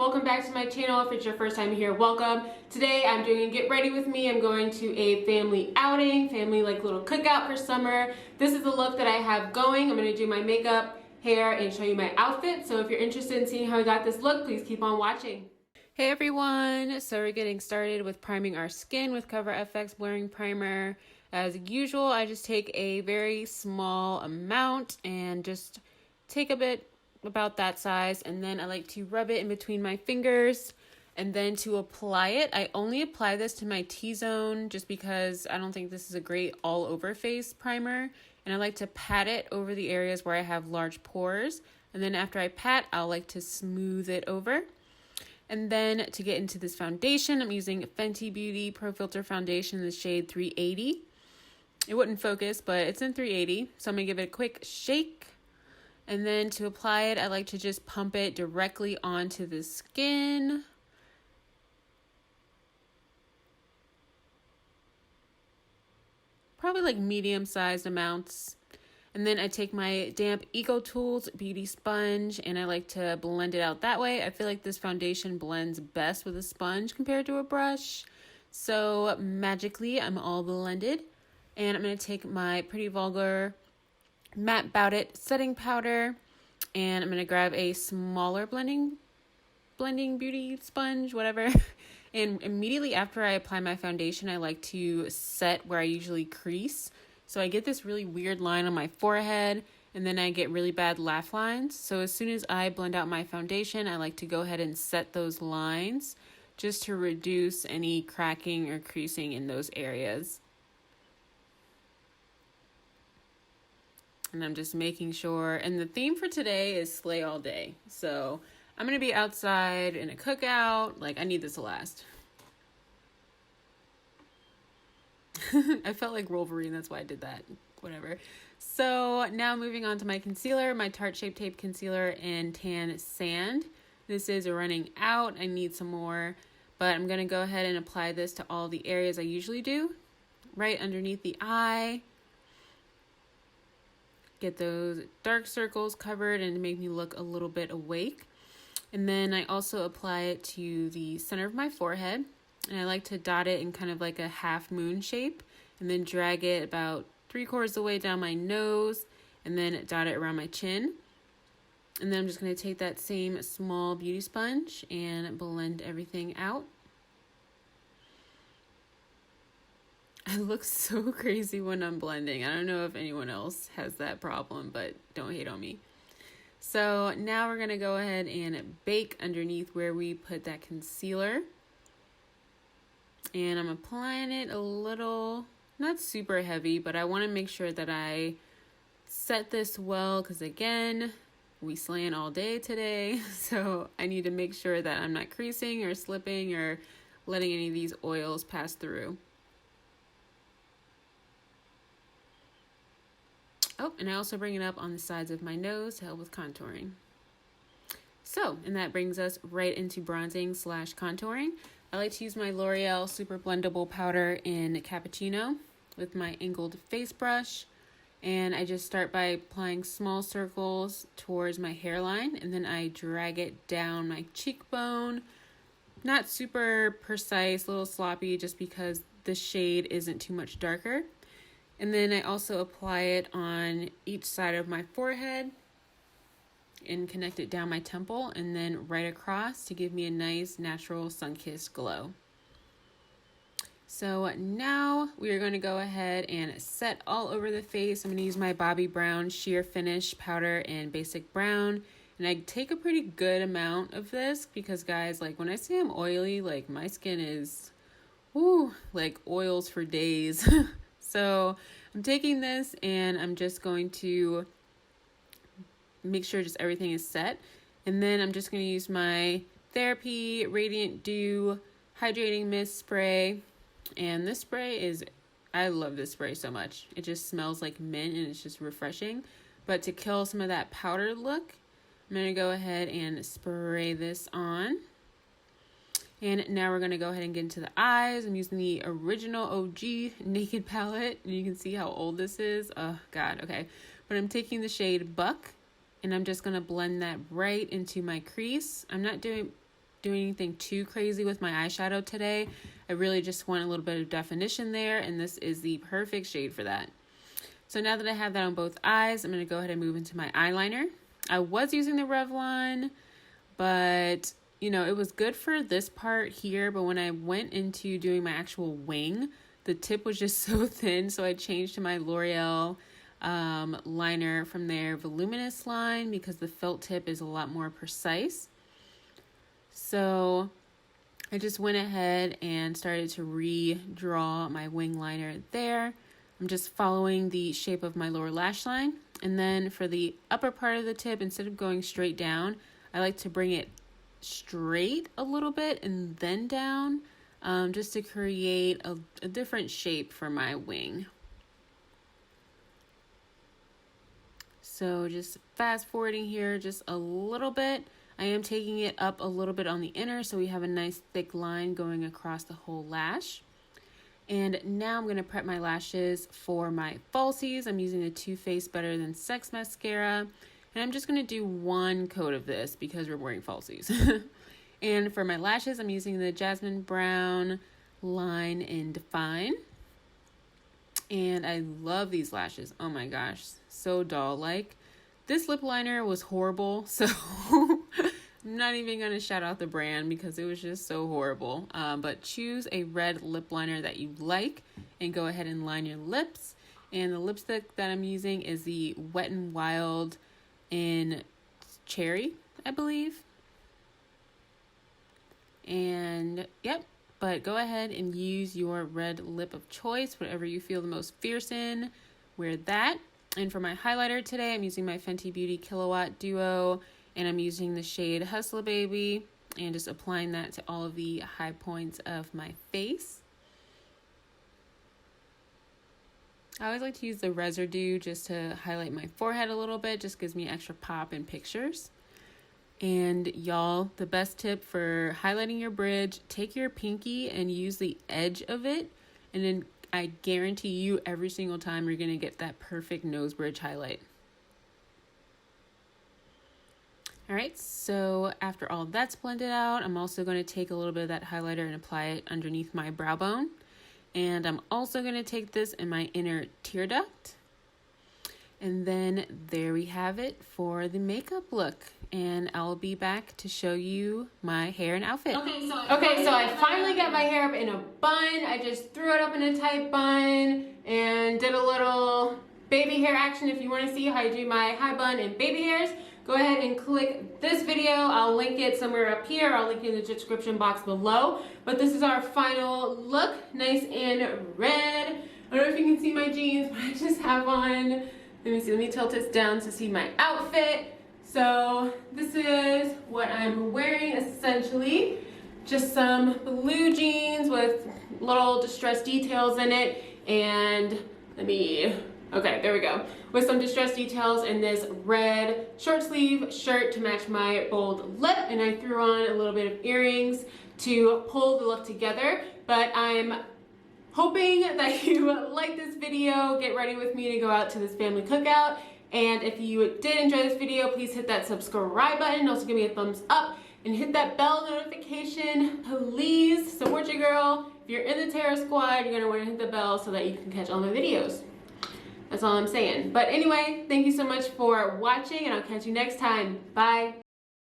welcome back to my channel. If it's your first time here, welcome. Today I'm doing a get ready with me. I'm going to a family outing, family like little cookout for summer. This is the look that I have going. I'm going to do my makeup, hair, and show you my outfit. So if you're interested in seeing how I got this look, please keep on watching. Hey everyone, so we're getting started with priming our skin with Cover FX Blurring Primer. As usual, I just take a very small amount and just take a bit about that size, and then I like to rub it in between my fingers. And then to apply it, I only apply this to my T-zone just because I don't think this is a great all over face primer, and I like to pat it over the areas where I have large pores, and then after I pat, I'll like to smooth it over. And then to get into this foundation, I'm using Fenty Beauty Pro Filter Foundation in the shade 380. It wouldn't focus, but it's in 380, so I'm gonna give it a quick shake. And then to apply it, I like to just pump it directly onto the skin. Probably like medium-sized amounts. And then I take my damp Eco Tools beauty sponge and I like to blend it out that way. I feel like this foundation blends best with a sponge compared to a brush. So magically, I'm all blended. And I'm going to take my Pretty Vulgar Matte Bout It setting powder, and I'm going to grab a smaller blending beauty sponge, whatever. And immediately after I apply my foundation, I like to set where I usually crease. So I get this really weird line on my forehead, and then I get really bad laugh lines. So as soon as I blend out my foundation, I like to go ahead and set those lines just to reduce any cracking or creasing in those areas. And I'm just making sure, and the theme for today is slay all day. So I'm going to be outside in a cookout. Like, I need this to last. I felt like Wolverine, that's why I did that. Whatever. So now moving on to my concealer, my Tarte Shape Tape Concealer in Tan Sand. This is running out. I need some more, but I'm going to go ahead and apply this to all the areas I usually do. Right underneath the eye. Get those dark circles covered and make me look a little bit awake. And then I also apply it to the center of my forehead. And I like to dot it in kind of like a half moon shape. And then drag it about 3/4 of the way down my nose. And then dot it around my chin. And then I'm just going to take that same small beauty sponge and blend everything out. I look so crazy when I'm blending. I don't know if anyone else has that problem, but don't hate on me. So now we're going to go ahead and bake underneath where we put that concealer. And I'm applying it a little, not super heavy, but I want to make sure that I set this well because, again, we slaying all day today. So I need to make sure that I'm not creasing or slipping or letting any of these oils pass through. Oh, and I also bring it up on the sides of my nose to help with contouring. So, and that brings us right into bronzing / contouring. I like to use my L'Oreal Super Blendable Powder in Cappuccino with my angled face brush. And I just start by applying small circles towards my hairline, and then I drag it down my cheekbone. Not super precise, a little sloppy, just because the shade isn't too much darker. And then I also apply it on each side of my forehead and connect it down my temple and then right across to give me a nice natural sun-kissed glow. So now we are going to go ahead and set all over the face. I'm going to use my Bobbi Brown Sheer Finish powder in Basic Brown. And I take a pretty good amount of this because, guys, like when I say I'm oily, like my skin is, like oils for days. So I'm taking this and I'm just going to make sure just everything is set. And then I'm just going to use my Therapy Radiant Dew Hydrating Mist Spray. And this spray is, I love this spray so much. It just smells like mint and it's just refreshing. But to kill some of that powdered look, I'm going to go ahead and spray this on. And now we're going to go ahead and get into the eyes. I'm using the original OG Naked palette. And you can see how old this is. Oh, God. Okay. But I'm taking the shade Buck. And I'm just going to blend that right into my crease. I'm not doing doing anything too crazy with my eyeshadow today. I really just want a little bit of definition there, and this is the perfect shade for that. So now that I have that on both eyes, I'm going to go ahead and move into my eyeliner. I was using the Revlon, but you know, it was good for this part here, but when I went into doing my actual wing, the tip was just so thin, so I changed to my L'Oreal liner from their voluminous line because the felt tip is a lot more precise. So I just went ahead and started to redraw my wing liner there. I'm just following the shape of my lower lash line. And then for the upper part of the tip, instead of going straight down, I like to bring it straight a little bit and then down, just to create a different shape for my wing. So just fast forwarding here just a little bit. I am taking it up a little bit on the inner so we have a nice thick line going across the whole lash. And now I'm going to prep my lashes for my falsies. I'm using the Too Faced Better Than Sex mascara. And I'm just going to do one coat of this because we're wearing falsies. And for my lashes, I'm using the Jasmine Brown Line and Define. And I love these lashes. Oh my gosh, so doll-like. This lip liner was horrible, so I'm not even going to shout out the brand because it was just so horrible. But choose a red lip liner that you like and go ahead and line your lips. And the lipstick that I'm using is the Wet n Wild in Cherry, I believe. And yep, but go ahead and use your red lip of choice, whatever you feel the most fierce in, wear that. And for my highlighter today, I'm using my Fenty Beauty Kilowatt Duo, and I'm using the shade Hustler Baby, and just applying that to all of the high points of my face. I always like to use the residue just to highlight my forehead a little bit, just gives me extra pop in pictures. And y'all, the best tip for highlighting your bridge, take your pinky and use the edge of it, and then I guarantee you every single time you're going to get that perfect nose bridge highlight. All right, so after all that's blended out, I'm also going to take a little bit of that highlighter and apply it underneath my brow bone. And I'm also going to take this in my inner tear duct. And then there we have it for the makeup look. And I'll be back to show you my hair and outfit. Okay, so I finally got my hair up in a bun. I just threw it up in a tight bun and did a little baby hair action. If you want to see how I do my high bun and baby hairs, go ahead and click this video. I'll link it somewhere up here. I'll link it in the description box below. But this is our final look, nice and red. I don't know if you can see my jeans, but I just have on, let me see, let me tilt this down to see my outfit. So this is what I'm wearing essentially. Just some blue jeans with little distressed details in it. And okay, there we go. With some distressed details and this red short sleeve shirt to match my bold lip. And I threw on a little bit of earrings to pull the look together. But I'm hoping that you like this video. Get ready with me to go out to this family cookout. And if you did enjoy this video, please hit that subscribe button. Also give me a thumbs up and hit that bell notification. Please support your girl. If you're in the Terror Squad, you're gonna wanna hit the bell so that you can catch all my videos. That's all I'm saying. But anyway, thank you so much for watching, and I'll catch you next time. Bye.